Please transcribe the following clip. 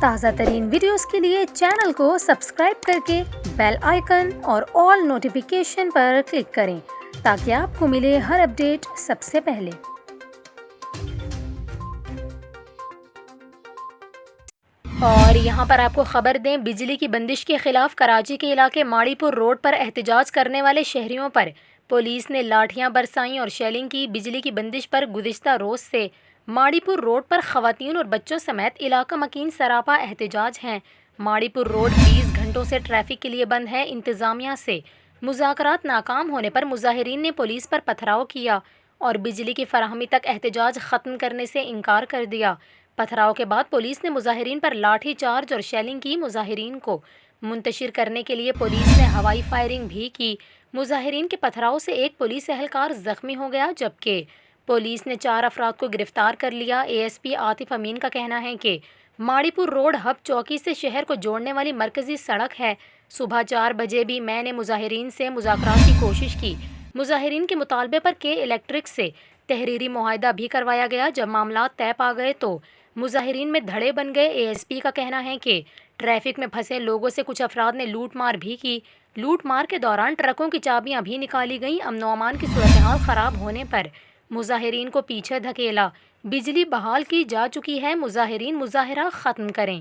تازہ ترین ویڈیوز کے لیے چینل کو سبسکرائب کر کے بیل آئیکن اور آل نوٹیفیکیشن پر کلک کریں تاکہ آپ کو ملے ہر اپڈیٹ سب سے پہلے۔ اور یہاں پر آپ کو خبر دیں، بجلی کی بندش کے خلاف کراچی کے علاقے ماڑی پور روڈ پر احتجاج کرنے والے شہریوں پر پولیس نے لاٹھیاں برسائیں اور شیلنگ کی۔ بجلی کی بندش پر گزشتہ روز سے ماڑی پور روڈ پر خواتین اور بچوں سمیت علاقہ مکین سراپا احتجاج ہیں۔ ماڑی پور روڈ 20 گھنٹوں سے ٹریفک کے لیے بند ہے۔ انتظامیہ سے مذاکرات ناکام ہونے پر مظاہرین نے پولیس پر پتھراؤ کیا اور بجلی کی فراہمی تک احتجاج ختم کرنے سے انکار کر دیا۔ پتھراؤ کے بعد پولیس نے مظاہرین پر لاٹھی چارج اور شیلنگ کی۔ مظاہرین کو منتشر کرنے کے لیے پولیس نے ہوائی فائرنگ بھی کی۔ مظاہرین کے پتھراؤ سے ایک پولیس اہلکار زخمی ہو گیا جبکہ پولیس نے 4 افراد کو گرفتار کر لیا۔ اے ایس پی عاطف امین کا کہنا ہے کہ ماڑی پور روڈ ہب چوکی سے شہر کو جوڑنے والی مرکزی سڑک ہے۔ صبح 4 بجے بھی میں نے مظاہرین سے مذاکرات کی کوشش کی۔ مظاہرین کے مطالبے پر کے الیکٹرک سے تحریری معاہدہ بھی کروایا گیا۔ جب معاملات طے پا گئے تو مظاہرین میں دھڑے بن گئے۔ اے ایس پی کا کہنا ہے کہ ٹریفک میں پھنسے لوگوں سے کچھ افراد نے لوٹ مار بھی کی۔ لوٹ مار کے دوران ٹرکوں کی چابیاں بھی نکالی گئیں۔ امن و امان کی صورتحال خراب ہونے پر مظاہرین کو پیچھے دھکیلا۔ بجلی بحال کی جا چکی ہے، مظاہرین مظاہرہ ختم کریں۔